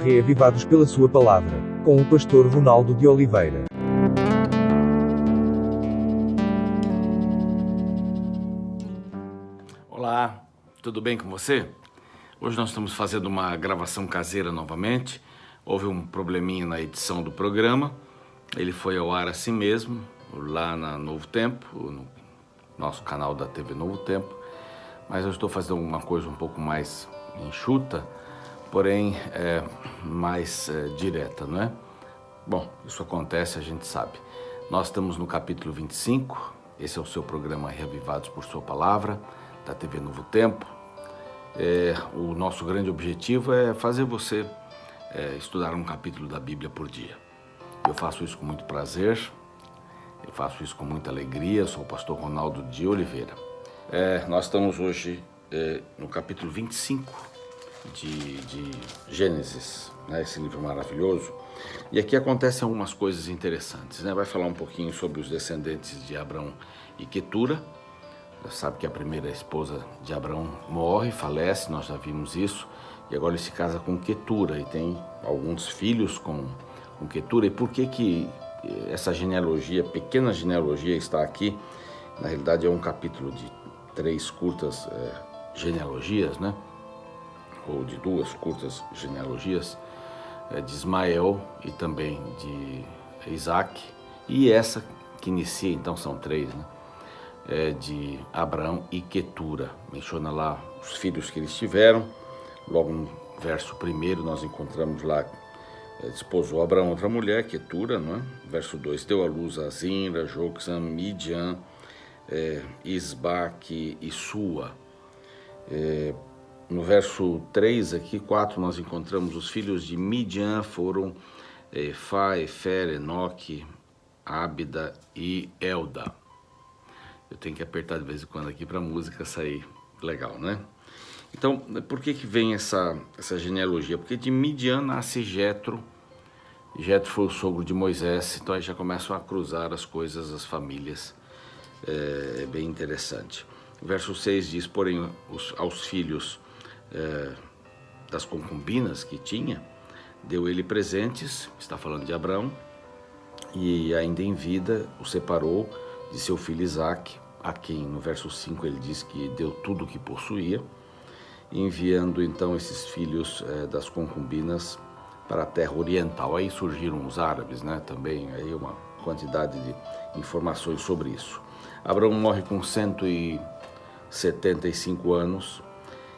reavivados pela sua palavra, com o pastor Ronaldo de Oliveira. Olá, tudo bem com você? Hoje nós estamos fazendo uma gravação caseira novamente. Houve um probleminha na edição do programa. Ele foi ao ar assim mesmo, lá na Novo Tempo, no nosso canal da TV Novo Tempo. Mas eu estou fazendo uma coisa um pouco mais enxuta, porém mais direta, não é? Bom, isso acontece, a gente sabe. Nós estamos no capítulo 25, esse é o seu programa Reavivados por Sua Palavra, da TV Novo Tempo. O nosso grande objetivo é fazer você estudar um capítulo da Bíblia por dia. Eu faço isso com muito prazer, eu faço isso com muita alegria, sou o pastor Ronaldo de Oliveira. Nós estamos hoje no capítulo 25 de Gênesis, né, esse livro maravilhoso. E aqui acontecem algumas coisas interessantes, né? Vai falar um pouquinho sobre os descendentes de Abrão e Quetura. Você sabe que a primeira esposa de Abrão morre, falece, nós já vimos isso. E agora ele se casa com Quetura e tem alguns filhos com Quetura. E por que essa genealogia, pequena genealogia, está aqui? Na realidade é um capítulo de 3 curtas genealogias, né? Ou de 2 curtas genealogias, de Ismael e também de Isaac. E essa que inicia, então são 3, né? De Abrão e Quetura. Menciona lá os filhos que eles tiveram. Logo no verso 1 nós encontramos lá, desposou Abrão outra mulher, Quetura, não é? Verso 2, deu à luz a Zinra, Joksam, Midian, Isbaque e Sua. No verso 3 aqui, 4, nós encontramos os filhos de Midian foram Efá, Efer, Enoque, Ábida e Elda. Eu tenho que apertar de vez em quando aqui para a música sair legal, né? Então, por que vem essa genealogia? Porque de Midian nasce Jetro. Jetro foi o sogro de Moisés, então aí já começam a cruzar as coisas, as famílias. É bem interessante. O verso 6 diz, porém, aos filhos das concubinas que tinha, deu ele presentes, está falando de Abrão, e ainda em vida o separou de seu filho Isaque, a quem no verso 5 ele diz que deu tudo o que possuía, enviando então esses filhos das concubinas para a terra oriental. Aí surgiram os árabes, né? Também aí uma quantidade de informações sobre isso. Abraão morre com 175 anos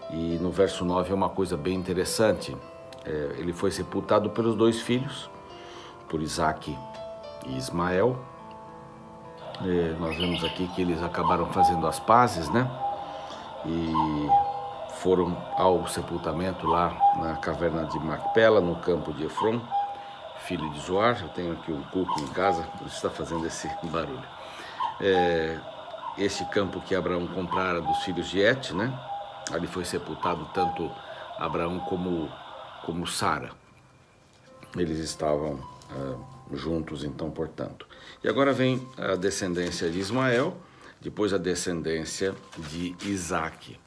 e no verso 9 é uma coisa bem interessante. Ele foi sepultado pelos 2 filhos, por Isaque e Ismael. Nós vemos aqui que eles acabaram fazendo as pazes, né? E foram ao sepultamento lá na caverna de Macpela, no campo de Efron, filho de Zoar. Eu tenho aqui um cuco em casa, por isso está fazendo esse barulho. Esse campo que Abraão comprara dos filhos de Et, né? Ali foi sepultado tanto Abraão como Sara. Eles estavam juntos, então, portanto. E agora vem a descendência de Ismael, depois a descendência de Isaque.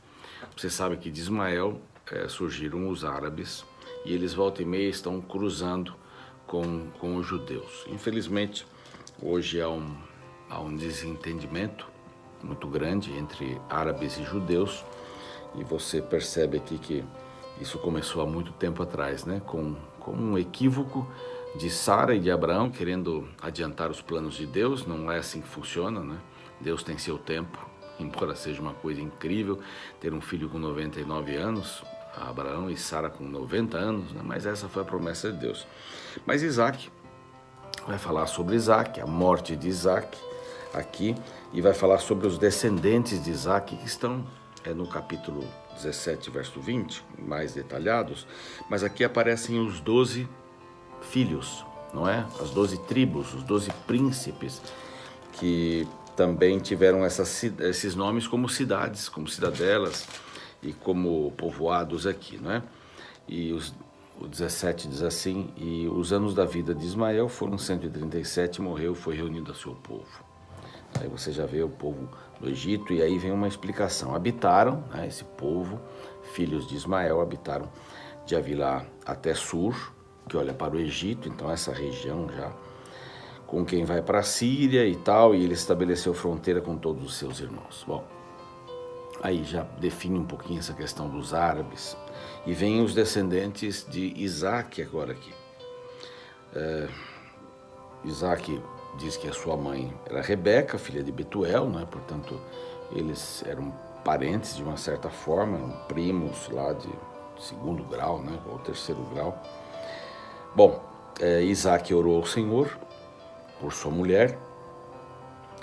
Você sabe que de Ismael surgiram os árabes e eles volta e meia estão cruzando com os judeus. Infelizmente, hoje há um desentendimento muito grande entre árabes e judeus, e você percebe aqui que isso começou há muito tempo atrás, né? Com um equívoco de Sara e de Abraão querendo adiantar os planos de Deus. Não é assim que funciona, né? Deus tem seu tempo, embora seja uma coisa incrível ter um filho com 99 anos, Abraão, e Sara com 90 anos, né? Mas essa foi a promessa de Deus. Mas Isaac vai falar sobre Isaac, a morte de Isaac aqui, e vai falar sobre os descendentes de Isaac que estão no capítulo 17, verso 20, mais detalhados, mas aqui aparecem os 12 filhos, não é? As 12 tribos, os 12 príncipes, que também tiveram esses nomes como cidades, como cidadelas e como povoados aqui, não é? E o 17 diz assim, e os anos da vida de Ismael foram 137, morreu, foi reunido a seu povo. Aí você já vê o povo do Egito, e aí vem uma explicação. Habitaram, né, esse povo, filhos de Ismael, habitaram de Havilá até Sur, que olha para o Egito, então essa região já, com quem vai para a Síria e tal, e ele estabeleceu fronteira com todos os seus irmãos. Bom, aí já define um pouquinho essa questão dos árabes, e vem os descendentes de Isaac agora aqui. Isaac diz que a sua mãe era Rebeca, filha de Betuel, né? Portanto, eles eram parentes de uma certa forma, eram primos lá de segundo grau, né? Ou terceiro grau. Bom, Isaac orou ao Senhor por sua mulher,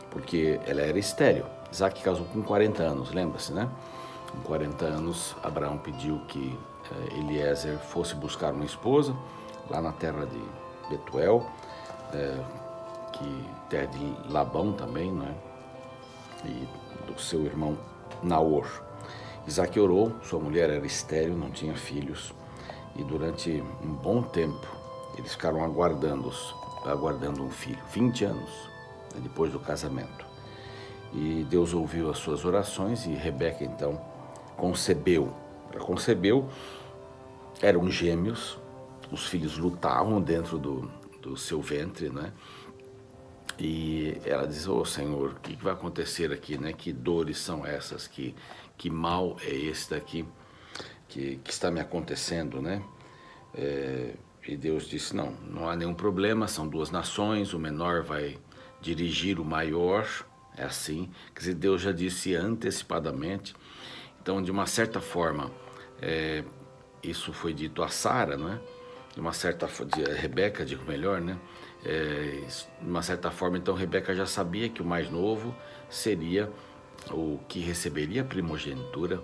porque ela era estéril. Isaac casou com 40 anos, lembra-se, né? Com 40 anos, Abraão pediu que Eliezer fosse buscar uma esposa lá na terra de Betuel, terra de Labão também, né? E do seu irmão Naor. Isaac orou, sua mulher era estéril, não tinha filhos, e durante um bom tempo eles ficaram aguardando um filho, 20 anos, né, depois do casamento. E Deus ouviu as suas orações e Rebeca então concebeu. Ela concebeu, eram gêmeos, os filhos lutavam dentro do seu ventre, né? E ela diz: "Ô Senhor, o que vai acontecer aqui, né? Que dores são essas? Que mal é esse daqui que está me acontecendo, né?" E Deus disse: não há nenhum problema, são duas nações, o menor vai dirigir o maior, é assim. Quer dizer, Deus já disse antecipadamente. Então, de uma certa forma, isso foi dito a Sara, né? De uma certa forma, a Rebeca, digo melhor, né? De uma certa forma, então, Rebeca já sabia que o mais novo seria o que receberia a primogenitura,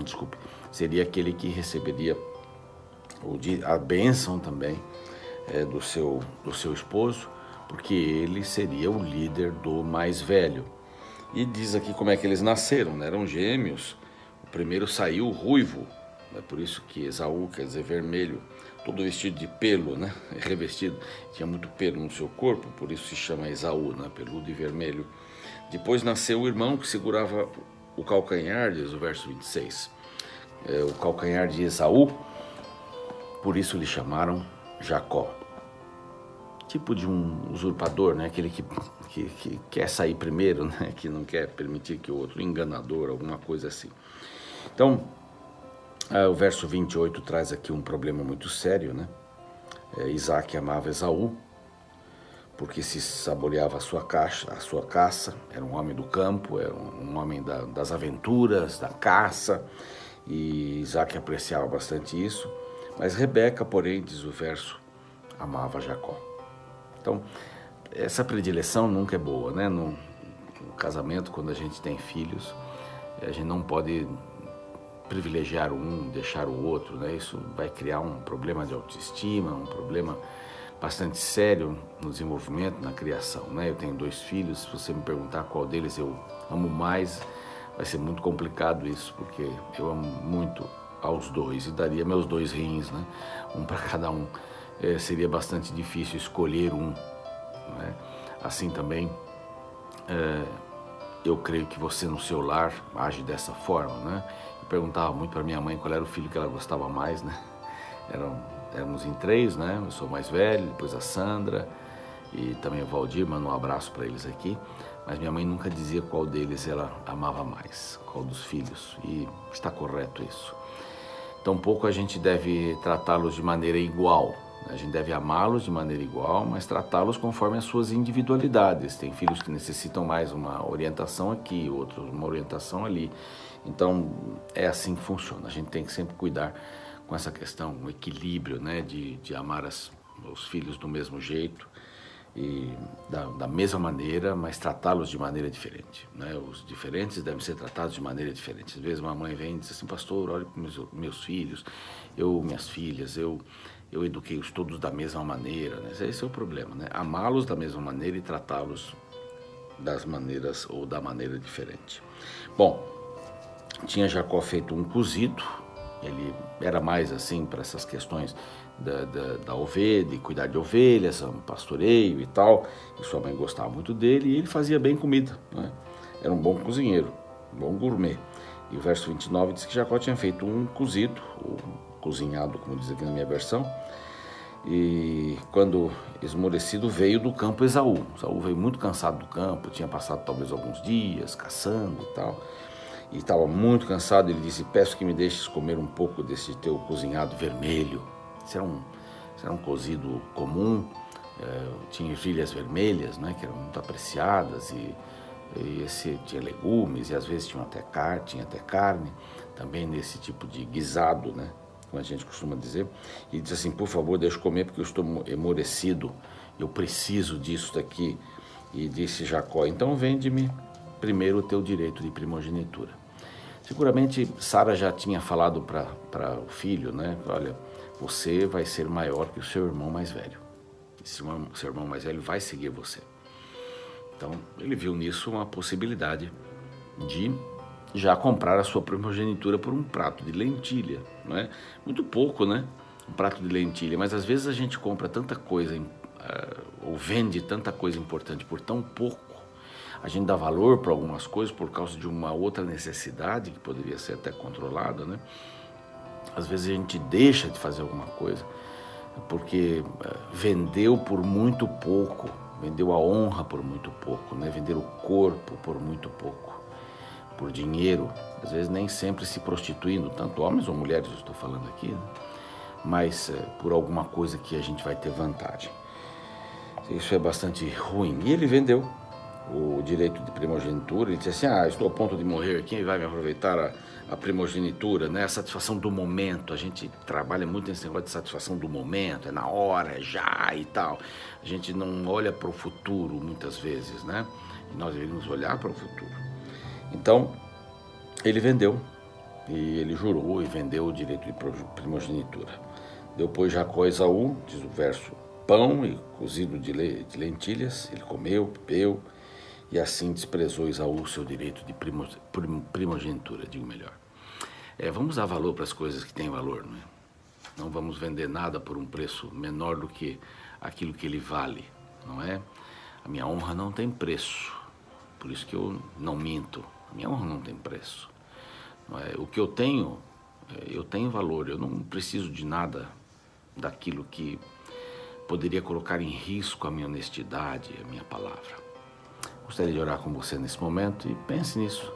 desculpe, seria aquele que receberia a bênção também do seu esposo, porque ele seria o líder do mais velho. E diz aqui como é que eles nasceram, né? Eram gêmeos. O primeiro saiu ruivo, é por isso que Esaú quer dizer vermelho, todo vestido de pelo, né? Revestido, tinha muito pelo no seu corpo, por isso se chama Esaú, né? Peludo e vermelho. Depois nasceu o irmão que segurava o calcanhar, diz o verso 26, o calcanhar de Esaú, por isso lhe chamaram Jacó. Tipo de um usurpador, né? Aquele que quer sair primeiro, né? Que não quer permitir que o outro, enganador, alguma coisa assim. Então, o verso 28 traz aqui um problema muito sério, né? Isaac amava Esaú, porque se saboreava a sua caça, era um homem do campo, era um homem das aventuras, da caça, e Isaac apreciava bastante isso. Mas Rebeca, porém, diz o verso, amava Jacó. Então, essa predileção nunca é boa, né? No casamento, quando a gente tem filhos, a gente não pode privilegiar um, deixar o outro, né? Isso vai criar um problema de autoestima, um problema bastante sério no desenvolvimento, na criação, né? Eu tenho 2 filhos, se você me perguntar qual deles eu amo mais, vai ser muito complicado isso, porque eu amo muito aos 2 e daria meus 2 rins, né? Um para cada um. Seria bastante difícil escolher um, né? Assim também, eu creio que você no seu lar age dessa forma, né? Eu perguntava muito para minha mãe qual era o filho que ela gostava mais, né? Éramos em 3, né? Eu sou o mais velho, depois a Sandra e também o Valdir, mando um abraço para eles aqui. Mas minha mãe nunca dizia qual deles ela amava mais, qual dos filhos, e está correto isso. Tampouco a gente deve tratá-los de maneira igual. A gente deve amá-los de maneira igual, mas tratá-los conforme as suas individualidades. Tem filhos que necessitam mais uma orientação aqui, outros uma orientação ali. Então, é assim que funciona. A gente tem que sempre cuidar com essa questão, o equilíbrio, né, de amar os filhos do mesmo jeito e da mesma maneira, mas tratá-los de maneira diferente, né? Os diferentes devem ser tratados de maneira diferente. Às vezes uma mãe vem e diz assim: pastor, olhe para meus filhos, minhas filhas, eu eduquei-os todos da mesma maneira, né? Esse é o problema, né? Amá-los da mesma maneira e tratá-los das maneiras ou da maneira diferente. Bom, tinha Jacó feito um cozido, ele era mais assim para essas questões da ovelha, de cuidar de ovelhas, um pastoreio e tal, e sua mãe gostava muito dele e ele fazia bem comida, né? Era um bom cozinheiro, um bom gourmet. E o verso 29 diz que Jacó tinha feito um cozido, cozinhado, como diz aqui na minha versão. E quando esmorecido, veio do campo Esaú. Esaú veio muito cansado do campo, tinha passado talvez alguns dias caçando e tal, e estava muito cansado. Ele disse: peço que me deixes comer um pouco desse teu cozinhado vermelho. Isso era um cozido comum, tinha ervilhas vermelhas, né, que eram muito apreciadas, e esse tinha legumes, e às vezes tinha até carne, também nesse tipo de guisado, né, como a gente costuma dizer. E disse assim: por favor, deixa eu comer, porque eu estou emorecido, eu preciso disso daqui. E disse Jacó: então vende-me primeiro o teu direito de primogenitura. Seguramente Sara já tinha falado para o filho, né: olha, você vai ser maior que o seu irmão mais velho. Seu irmão mais velho vai seguir você. Então ele viu nisso uma possibilidade de já comprar a sua primogenitura por um prato de lentilha, não é? Muito pouco, né? Um prato de lentilha, mas às vezes a gente compra tanta coisa, ou vende tanta coisa importante por tão pouco. A gente dá valor para algumas coisas por causa de uma outra necessidade que poderia ser até controlada, né? Às vezes a gente deixa de fazer alguma coisa porque vendeu por muito pouco, vendeu a honra por muito pouco, né? Vender o corpo por muito pouco, por dinheiro, às vezes nem sempre se prostituindo, tanto homens ou mulheres, eu estou falando aqui, né? Mas por alguma coisa que a gente vai ter vantagem. Isso é bastante ruim. E ele vendeu o direito de primogenitura. Ele disse assim: estou a ponto de morrer, quem vai me aproveitar a primogenitura, né? A satisfação do momento. A gente trabalha muito nesse negócio de satisfação do momento, é na hora, é já e tal. A gente não olha para o futuro muitas vezes, né? E nós deveríamos olhar para o futuro. Então, ele vendeu, e ele jurou e vendeu o direito de primogenitura. Deu, pois, Jacó a Esaú, diz o verso, pão e cozido de lentilhas. Ele comeu, bebeu, e assim desprezou Esaú o seu direito de primogenitura, digo melhor. Vamos dar valor para as coisas que têm valor, não é? Não vamos vender nada por um preço menor do que aquilo que ele vale, não é? A minha honra não tem preço, por isso que eu não minto. A minha honra não tem preço. Não é? O que eu tenho valor. Eu não preciso de nada daquilo que poderia colocar em risco a minha honestidade, a minha palavra. Gostaria de orar com você nesse momento e pense nisso,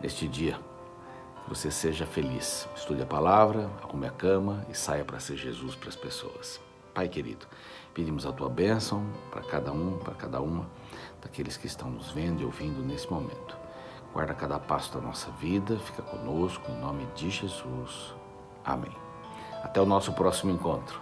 neste dia. Que você seja feliz. Estude a palavra, arrume a cama e saia para ser Jesus para as pessoas. Pai querido, pedimos a tua bênção para cada um, para cada uma daqueles que estão nos vendo e ouvindo nesse momento. Guarda cada passo da nossa vida, fica conosco, em nome de Jesus. Amém. Até o nosso próximo encontro.